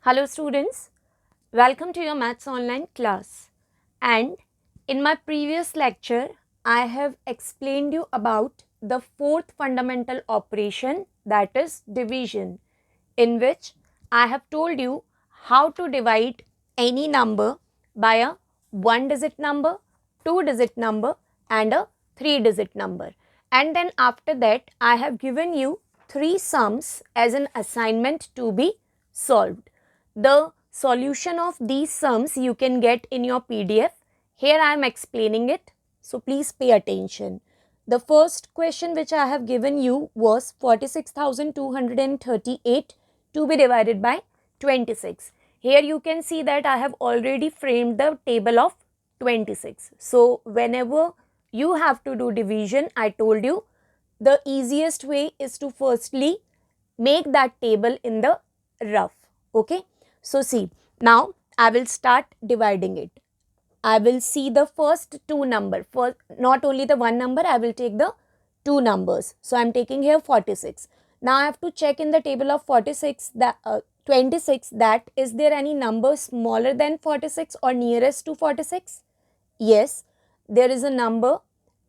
Hello students, welcome to your Maths online class. And in my previous lecture, I have explained you about the fourth fundamental operation, that is division, in which I have told you how to divide any number by a 1-digit number, 2-digit number and a 3-digit number. And then after that, I have given you 3 sums as an assignment to be solved. The solution of these sums you can get in your PDF. Here I am explaining it, so please pay attention. The first question which I have given you was 46,238 to be divided by 26. Here you can see that I have already framed the table of 26. So whenever you have to do division, I told you the easiest way is to firstly make that table in the rough. Okay. So see, now I will start dividing it. I will see the first two number. For not only the one number, I will take the two numbers. So I am taking here 46. Now I have to check in the table of 46 that 26 that is there any number smaller than 46 or nearest to 46? Yes, there is a number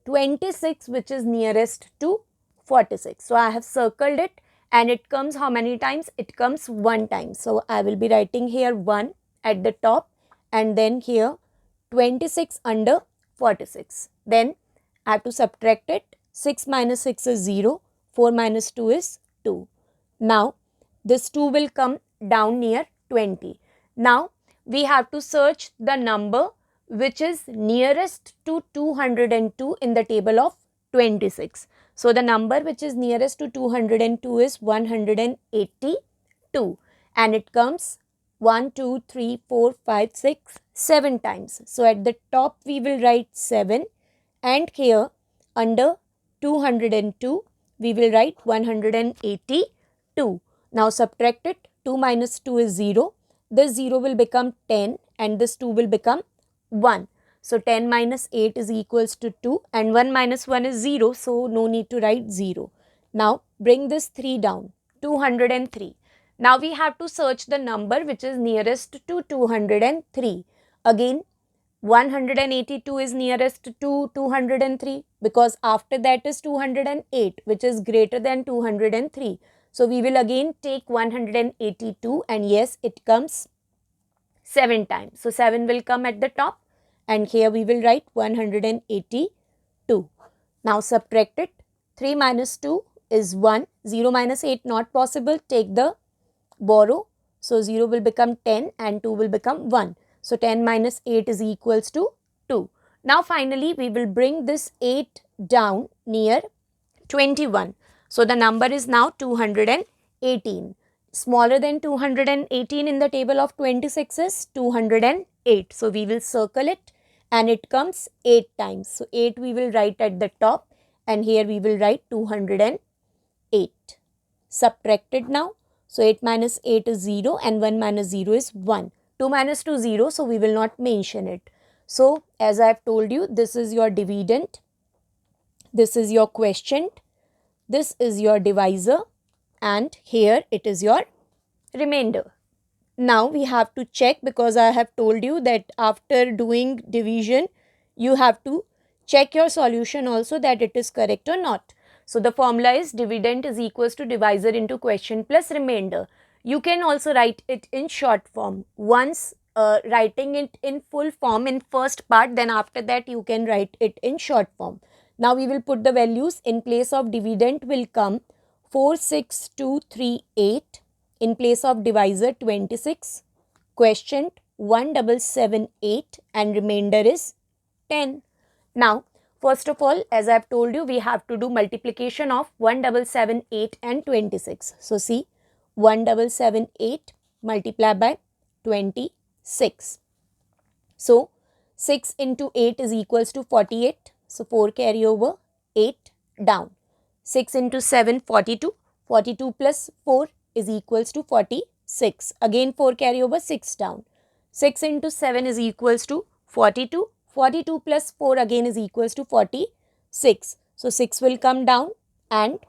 26 which is nearest to 46. So I have circled it and it comes how many times? It comes one time. So I will be writing here 1 at the top and then here 26 under 46. Then I have to subtract it. 6 minus 6 is 0. 4 minus 2 is 2. Now this 2 will come down near 20. Now we have to search the number which is nearest to 202 in the table of 26. So the number which is nearest to 202 is 182 and it comes 1, 2, 3, 4, 5, 6, 7 times. So at the top we will write 7 and here under 202 we will write 182. Now subtract it. 2 minus 2 is 0. This 0 will become 10 and this 2 will become 1. So 10 minus 8 is equals to 2 and 1 minus 1 is 0. So no need to write 0. Now bring this 3 down. 203. Now we have to search the number which is nearest to 203. Again 182 is nearest to 203 because after that is 208 which is greater than 203. So we will again take 182 and yes, it comes 7 times. So 7 will come at the top and here we will write 182. Now subtract it. 3 minus 2 is 1. 0 minus 8 not possible. Take the borrow. So 0 will become 10 and 2 will become 1. So 10 minus 8 is equals to 2. Now finally we will bring this 8 down near 21. So the number is now 218. Smaller than 218 in the table of 26 is 208. So we will circle it and it comes 8 times. So 8 we will write at the top and here we will write 208. Subtracted now. So 8 minus 8 is 0 and 1 minus 0 is 1. 2 minus 2 0, so we will not mention it. So as I have told you, this is your dividend, this is your quotient, this is your divisor and here it is your remainder. Now we have to check because I have told you that after doing division, you have to check your solution also that it is correct or not. So the formula is dividend is equals to divisor into quotient plus remainder. You can also write it in short form. Once writing it in full form in first part, then after that you can write it in short form. Now we will put the values. In place of dividend will come 46238. In place of divisor 26. Quotient 1778 and remainder is 10. Now first of all, as I have told you, we have to do multiplication of 1778 and 26. So see, 1778 multiplied by 26. So 6 into 8 is equals to 48. So 4 carry over, 8 down. 6 into 7, 42. 42 plus 4 is equals to 46. Again 4 carry over, 6 down. 6 into 7 is equals to 42. 42 plus 4 again is equals to 46. So 6 will come down and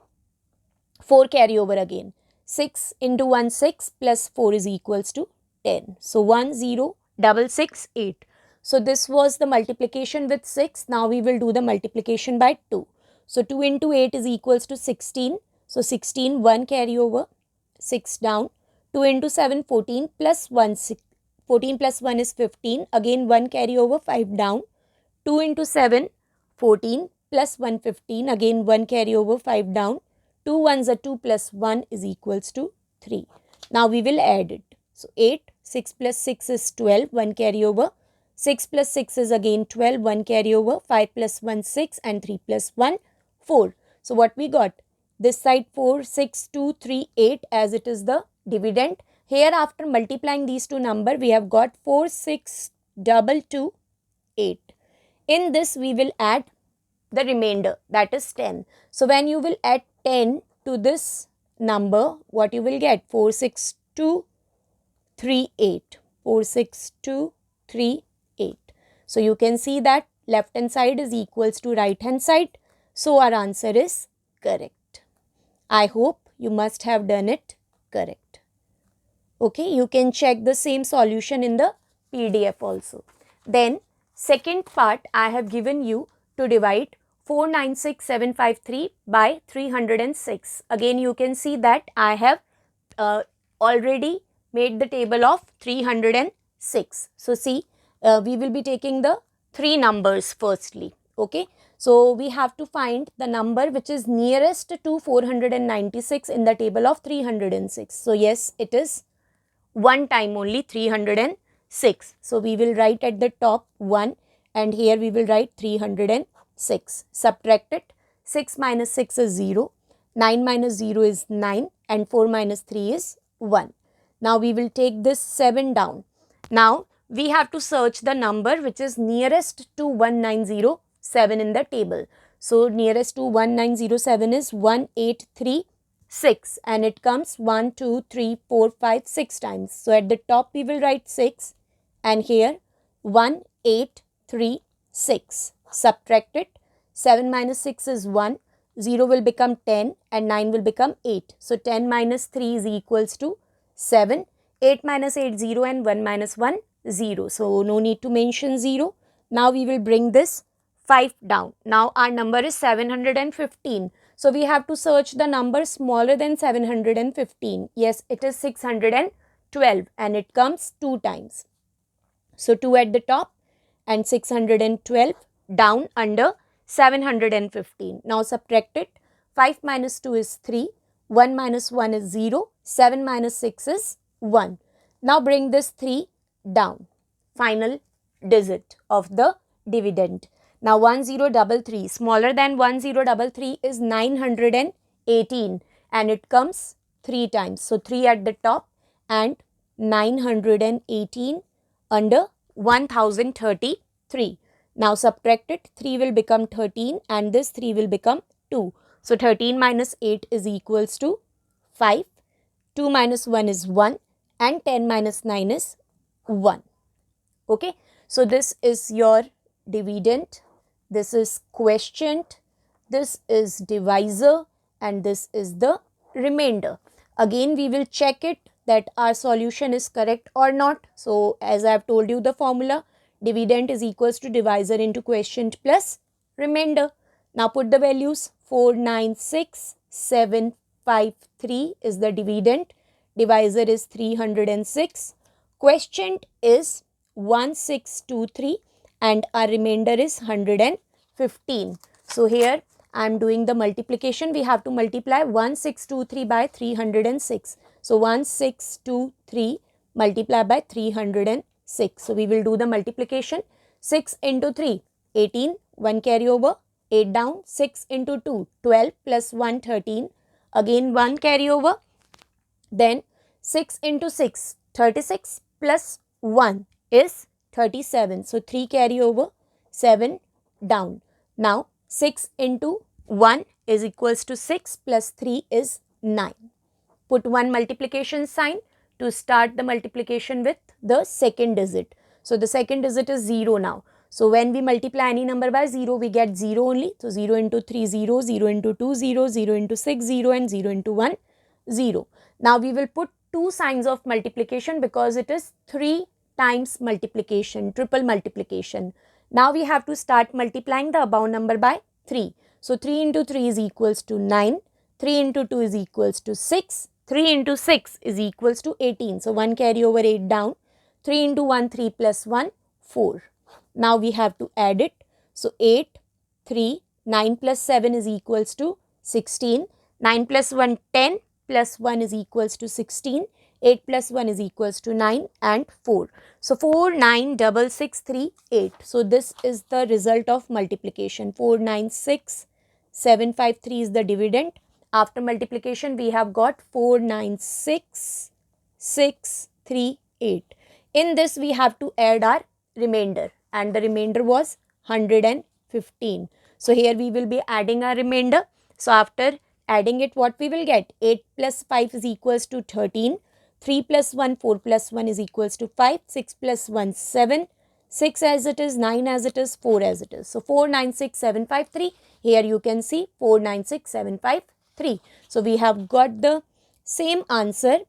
4 carry over again. 6 into 1, 6 plus 4 is equals to 10. So 10668. So this was the multiplication with 6. Now we will do the multiplication by 2. So 2 into 8 is equals to 16. So 16, 1 carry over, 6 down. 2 into 7, 14 plus 1, 14 plus 1 is 15. Again 1 carry over, 5 down. 2 into 7, 14 plus 1, 15. Again 1 carry over, 5 down. 2 ones are 2 plus 1 is equals to 3. Now we will add it. So 8, 6 plus 6 is 12, 1 carry over. 6 plus 6 is again 12, 1 carry over. 5 plus 1, 6 and 3 plus 1, 4. So what we got? This side 4, 6, 2, 3, 8 as it is the dividend. Here after multiplying these two numbers, we have got 4, 6, 2, 2, 8. In this we will add the remainder, that is 10. So when you will add 10 to this number, what you will get? 4, 6, 2, 3, 8. 4, 6, 2, 3, 8. So you can see that left hand side is equals to right hand side. So our answer is correct. I hope you must have done it correct. Okay, you can check the same solution in the PDF also. Then second part I have given you to divide 496753 by 306. Again you can see that I have already made the table of 306. So see, we will be taking the three numbers firstly. Okay, so we have to find the number which is nearest to 496 in the table of 306. So yes, it is one time only 306. So we will write at the top 1 and here we will write 306. Subtract it. 6 minus 6 is 0. 9 minus 0 is 9 and 4 minus 3 is 1. Now we will take this 7 down. Now we have to search the number which is nearest to 1907 in the table. So nearest to 1907 is 1836 and it comes 1, 2, 3, 4, 5, 6 times. So at the top we will write 6 and here 1836. Subtract it. 7 minus 6 is 1. 0 will become 10 and 9 will become 8. So 10 minus 3 is equals to 7. 8 minus 8, 0 and 1 minus 1, 0. So no need to mention 0. Now we will bring this 5 down. Now our number is 715. So we have to search the number smaller than 715. Yes, it is 612 and it comes 2 times. So 2 at the top and 612 down under 715. Now subtract it. 5 minus 2 is 3. 1 minus 1 is 0. 7 minus 6 is 1. Now bring this 3 down. Final digit of the dividend. Now 1033 smaller than 1033 is 918 and it comes 3 times. So 3 at the top and 918 under 1033. Now subtract it. 3 will become 13 and this 3 will become 2. So 13 minus 8 is equals to 5. 2 minus 1 is 1 and 10 minus 9 is 1. Okay. So this is your dividend. This is quotient. This is divisor and this is the remainder. Again we will check it that our solution is correct or not. So as I have told you the formula, dividend is equals to divisor into quotient plus remainder. Now put the values. 496,753 is the dividend. Divisor is 306. Quotient is 1623 and our remainder is 115. So here I am doing the multiplication. We have to multiply 1623 by 306. So 1623 multiply by 306. So we will do the multiplication. 6 into 3, 18, 1 carry over, 8 down. 6 into 2, 12 plus 1, 13. Again 1 carry over. Then 6 into 6, 36 plus 1 is 37. So 3 carry over, 7 down. Now 6 into 1 is equals to 6 plus 3 is 9. Put one multiplication sign to start the multiplication with the second digit. So the second digit is 0 now. So when we multiply any number by 0, we get 0 only. So 0 into 3, 0, 0 into 2, 0, 0 into 6, 0 and 0 into 1, 0. Now we will put two signs of multiplication because it is 3 times multiplication, triple multiplication. Now we have to start multiplying the above number by 3. So 3 into 3 is equals to 9, 3 into 2 is equals to 6, 3 into 6 is equals to 18. So 1 carry over 8 down, 3 into 1, 3 plus 1, 4. Now we have to add it. So 8, 3, 9 plus 7 is equals to 16, 9 plus 1, 10 plus 1 is equals to 16, 8 plus 1 is equals to 9 and 4. So 4, 9, 6, 6, 3, 8. So this is the result of multiplication. 4, 9, 6, 7, 5, 3 is the dividend. After multiplication we have got 4, 9, 6, 6, 3, 8. In this we have to add our remainder and the remainder was 115. So here we will be adding our remainder. So after adding it, what we will get? 8 plus 5 is equals to 13. 3 plus 1, 4 plus 1 is equals to 5. 6 plus 1, 7. 6 as it is, 9 as it is, 4 as it is. So 4, 9, 6, 7, 5, 3. Here you can see 4, 9, 6, 7, 5, 3. So we have got the same answer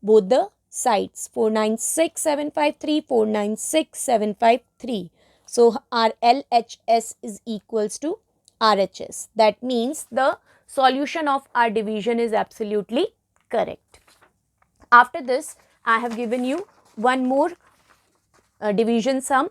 both the sides. 4, 9, 6, 7, 5, 3. 4, 9, 6, 7, 5, 3. So our LHS is equals to RHS. That means the solution of our division is absolutely correct. After this, I have given you one more division sum.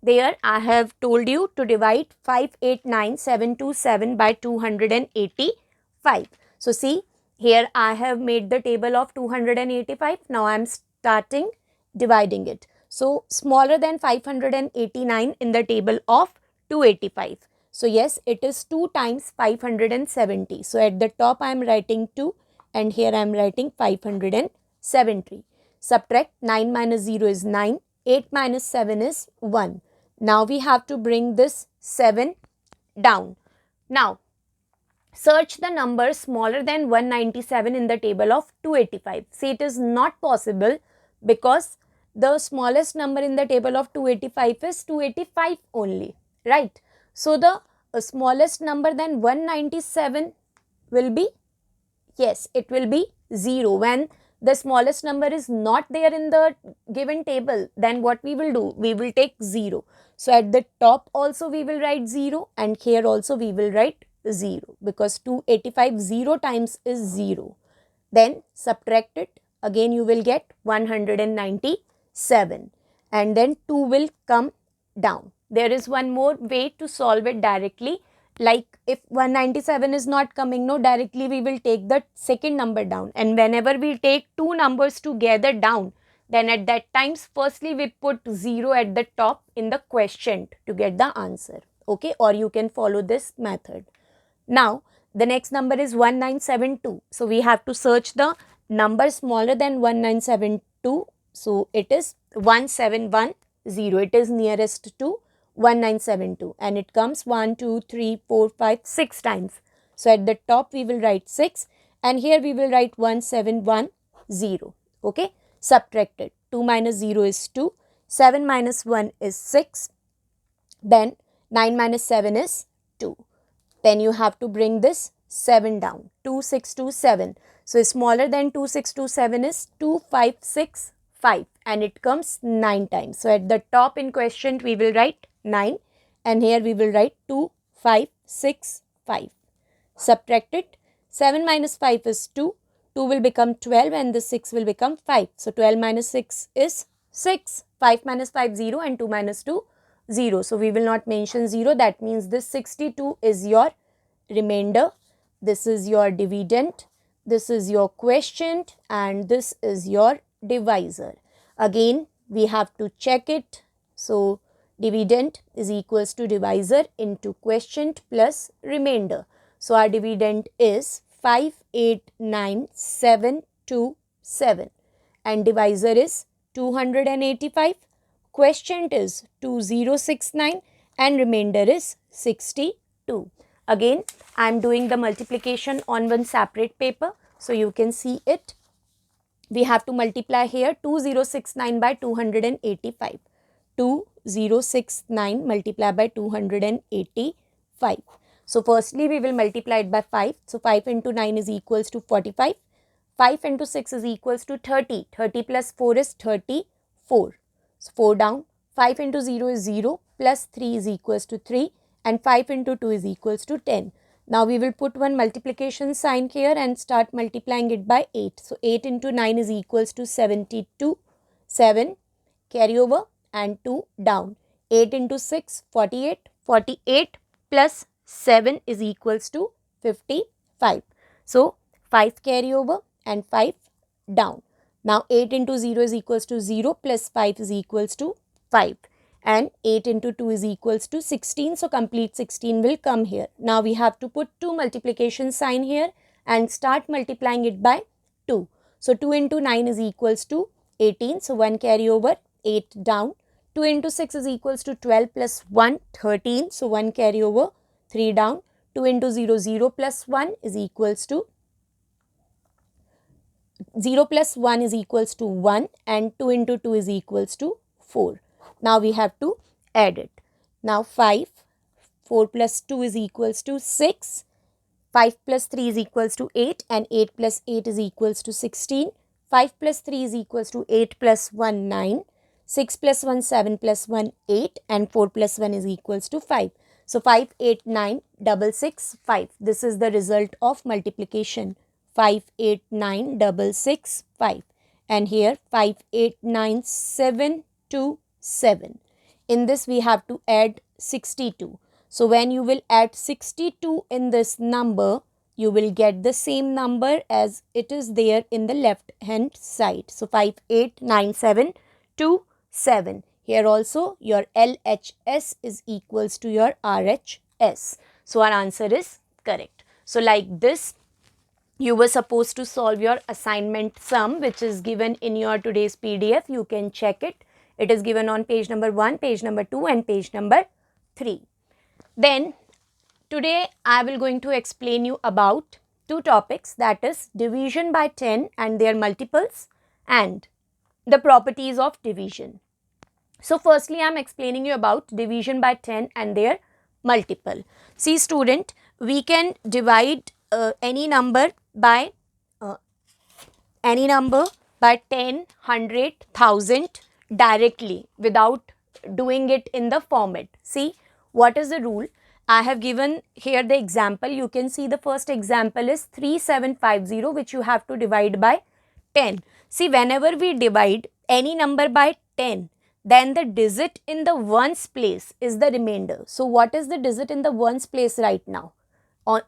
There I have told you to divide 589727 by 285. So see, here I have made the table of 285. Now I am starting dividing it. So smaller than 589 in the table of 285. So yes, it is 2 times 570. So at the top I am writing 2 and here I am writing 570. Subtract 9 minus 0 is 9, 8 minus 7 is 1. Now we have to bring this 7 down. Now search the number smaller than 197 in the table of 285. See, it is not possible because the smallest number in the table of 285 is 285 only, right? So the smallest number than 197 will be, yes, it will be 0. When the smallest number is not there in the given table, then what we will do? We will take 0. So at the top also we will write 0 and here also we will write 0 because 285 0 times is 0. Then subtract it. Again you will get 197 and then 2 will come down. There is one more way to solve it directly. Like if 197 is not coming, no, directly we will take the second number down. And whenever we take two numbers together down, then at that times, firstly we put 0 at the top in the quotient to get the answer. Okay, or you can follow this method. Now, the next number is 1972. So we have to search the number smaller than 1972. So it is 1710. It is nearest to 1972 and it comes 1, 2, 3, 4, 5, 6 times. So at the top we will write 6 and here we will write 1710. Okay, subtract it. 2 minus 0 is 2, 7 minus 1 is 6, then 9 minus 7 is 2. Then you have to bring this 7 down. 2627. So smaller than 2627 is 2565 and it comes 9 times. So at the top in quotient we will write 9 and here we will write 2565. Subtract it. 7 minus 5 is 2. 2 will become 12 and the 6 will become 5. So 12 minus 6 is 6. 5 minus 5 0 and 2 minus 2 0. So we will not mention 0. That means this 62 is your remainder. This is your dividend. This is your quotient and this is your divisor. Again we have to check it. So dividend is equals to divisor into quotient plus remainder. So our dividend is 589,727 and divisor is 285. Quotient is 2069 and remainder is 62. Again, I am doing the multiplication on one separate paper so you can see it. We have to multiply here 2069 by 285. 2069 multiplied by 285. So firstly we will multiply it by 5. So 5 into 9 is equals to 45. 5 into 6 is equals to 30. 30 plus 4 is 34. So 4 down. 5 into 0 is 0 plus 3 is equals to 3 and 5 into 2 is equals to 10. Now we will put one multiplication sign here and start multiplying it by 8. So 8 into 9 is equals to 72. 7 carry over and 2 down. 8 into 6 48. 48 plus 7 is equals to 55. So 5 carry over and 5 down. Now 8 into 0 is equals to 0 plus 5 is equals to 5 and 8 into 2 is equals to 16. So complete 16 will come here. Now we have to put 2 multiplication sign here and start multiplying it by 2. So 2 into 9 is equals to 18. So 1 carry over, 8 down. 2 into 6 is equals to 12 plus 1, 13. So 1 carry over, 3 down. 2 into 0, 0 plus 1 is equals to 0 plus 1 is equals to 1 and 2 into 2 is equals to 4. Now we have to add it. Now 5, 4 plus 2 is equals to 6, 5 plus 3 is equals to 8 and 8 plus 8 is equals to 16. 5 plus 3 is equals to 8 plus 1, 9. 6 plus 1, 7 plus 1, 8 and 4 plus 1 is equals to 5. So 5, 8, 9, 6, 6, 5. This is the result of multiplication. 5, 8, 9, 6, 6, 5. And here 5, 8, 9, 7, 2, 7. In this we have to add 62. So when you will add 62 in this number, you will get the same number as it is there in the left hand side. So 5, 8, 9, 7, 2, 7. Here also your LHS is equals to your RHS. So our answer is correct. So like this, you were supposed to solve your assignment sum, which is given in your today's PDF. You can check it. It is given on page number 1, page number 2 and page number 3. Then today I will going to explain you about two topics, that is division by 10 and their multiples and the properties of division. So firstly, I am explaining you about division by 10 and their multiple. See student, we can divide any number by 10, 100, 1000 directly without doing it in the format. See, what is the rule? I have given here the example. You can see the first example is 3750, which you have to divide by 10. See, whenever we divide any number by 10, then the digit in the ones place is the remainder. So what is the digit in the ones place right now?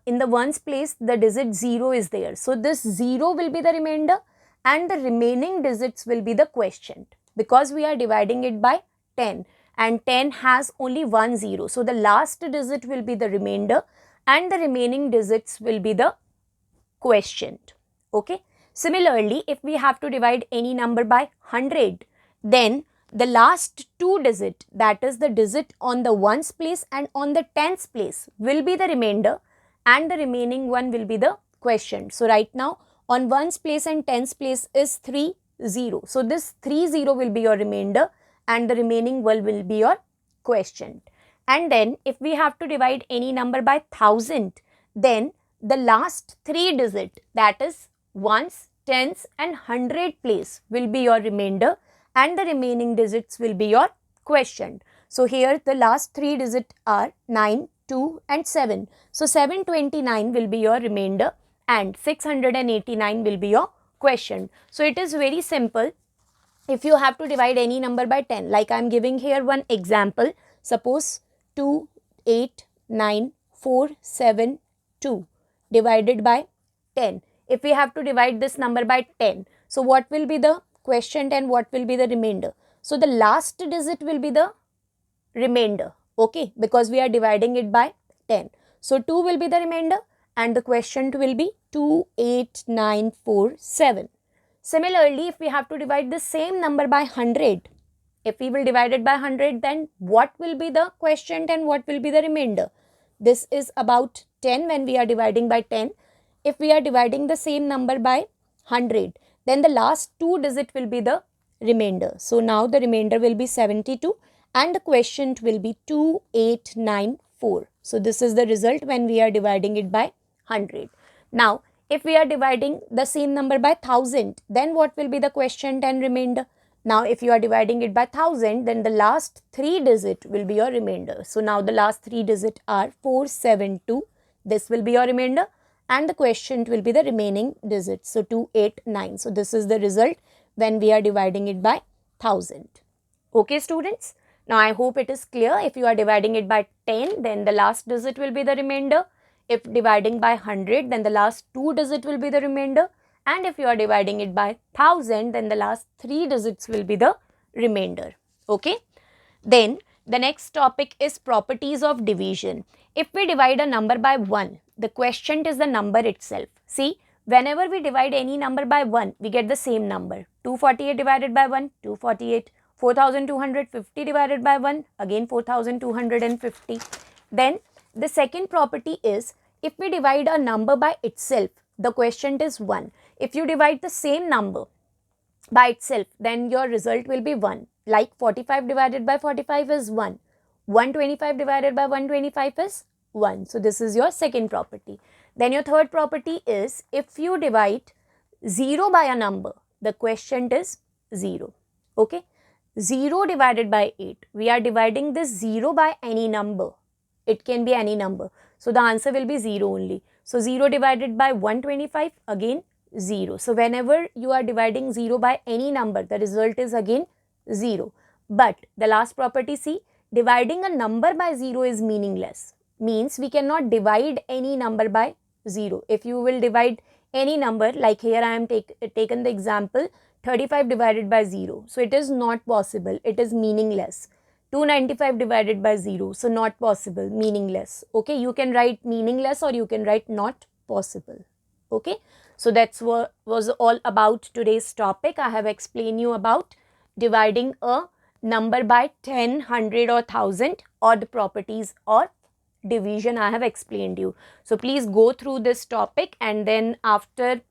In the ones place, the digit 0 is there. So this 0 will be the remainder and the remaining digits will be the quotient, because we are dividing it by 10 and 10 has only one 0. So the last digit will be the remainder and the remaining digits will be the quotient. Okay. Similarly, if we have to divide any number by 100, then the last two digit, that is the digit on the ones place and on the tens place, will be the remainder and the remaining one will be the quotient. So right now on ones place and tens place is 30. So this 30 will be your remainder and the remaining one will be your quotient. And then if we have to divide any number by 1000, then the last three digit, that is ones, tens and 100 place, will be your remainder and the remaining digits will be your quotient. So here the last three digits are 9, 2 and 7. So 729 will be your remainder and 689 will be your quotient. So it is very simple. If you have to divide any number by 10, like I am giving here one example, suppose 2, 8, 9, 4, 7, 2 divided by 10. If we have to divide this number by 10, so what will be the quotient and what will be the remainder? So the last digit will be the remainder, okay, because we are dividing it by 10. So 2 will be the remainder and the quotient will be 2, 8, 9, 4, 7. Similarly, if we have to divide the same number by 100, if we will divide it by 100, then what will be the quotient and what will be the remainder? This is about 10 when we are dividing by 10. If we are dividing the same number by 100, then the last two digit will be the remainder. So now the remainder will be 72 and the quotient will be 2894. So this is the result when we are dividing it by 100. Now If we are dividing the same number by 1000, then what will be the quotient and remainder? Now, if you are dividing it by 1000, then the last 3 digit will be your remainder. So, now the last 3 digit are 472. This will be your remainder and the quotient will be the remaining digits. So, 289. So, this is the result when we are dividing it by 1000. Okay, students. Now, I hope it is clear. If you are dividing it by 10, then the last digit will be the remainder. If dividing by 100, then the last 2 digit will be the remainder. And if you are dividing it by 1000, then the last 3 digits will be the remainder. Okay. Then the next topic is properties of division. If we divide a number by 1, the quotient is the number itself. See, whenever we divide any number by 1, we get the same number. 248 divided by 1, 248. 4250 divided by 1, again 4250. Then the second property is, if we divide a number by itself, the quotient is 1. If you divide the same number by itself, then your result will be 1. Like 45 divided by 45 is 1. 125 divided by 125 is 1. So, this is your second property. Then your third property is, if you divide 0 by a number, the quotient is 0. Okay. 0 divided by 8. We are dividing this 0 by any number. It can be any number. So, the answer will be 0 only. So, 0 divided by 125, again 0. So, whenever you are dividing 0 by any number, the result is again 0. But the last property, see, dividing a number by 0 is meaningless. Means we cannot divide any number by 0. If you will divide any number, like here I am taken the example 35 divided by 0. So, it is not possible. It is meaningless. 295 divided by 0. So, not possible, meaningless. Okay, you can write meaningless or you can write not possible. Okay, so that's what was all about today's topic. I have explained you about dividing a number by 10, 100 or 1000 or the properties of division I have explained you. So, please go through this topic and then after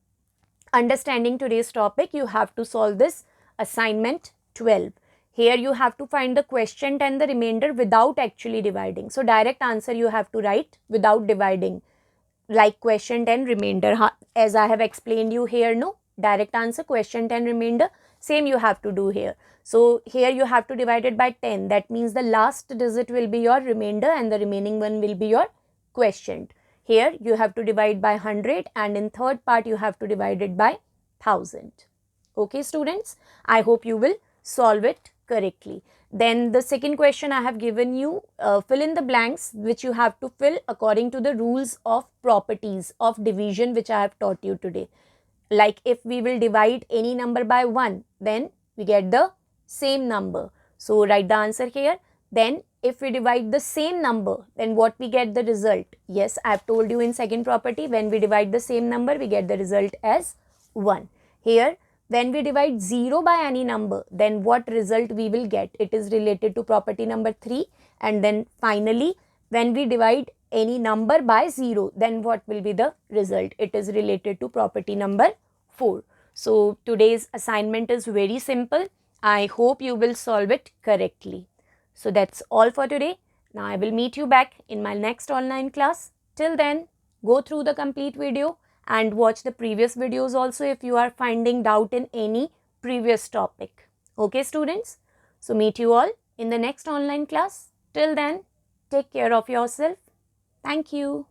understanding today's topic, you have to solve this assignment 12. Here you have to find the quotient and the remainder without actually dividing. So, direct answer you have to write without dividing, like quotient and remainder. As I have explained you here, no, direct answer, quotient and remainder, same you have to do here. So, here you have to divide it by 10. That means the last digit will be your remainder and the remaining one will be your quotient. Here you have to divide by 100 and in third part you have to divide it by 1000. Okay, students, I hope you will solve it correctly. Then the second question I have given you, fill in the blanks which you have to fill according to the rules of properties of division which I have taught you today. Like if we will divide any number by 1, then we get the same number. So, write the answer here. Then if we divide the same number, then what we get the result? Yes, I have told you in second property, when we divide the same number, we get the result as 1. Here, when we divide 0 by any number, then what result we will get? It is related to property number 3. And then finally, when we divide any number by 0, then what will be the result? It is related to property number 4. So, today's assignment is very simple. I hope you will solve it correctly. So, that's all for today. Now, I will meet you back in my next online class. Till then, go through the complete video and watch the previous videos also if you are finding doubt in any previous topic. Okay, students? So, meet you all in the next online class. Till then, take care of yourself. Thank you.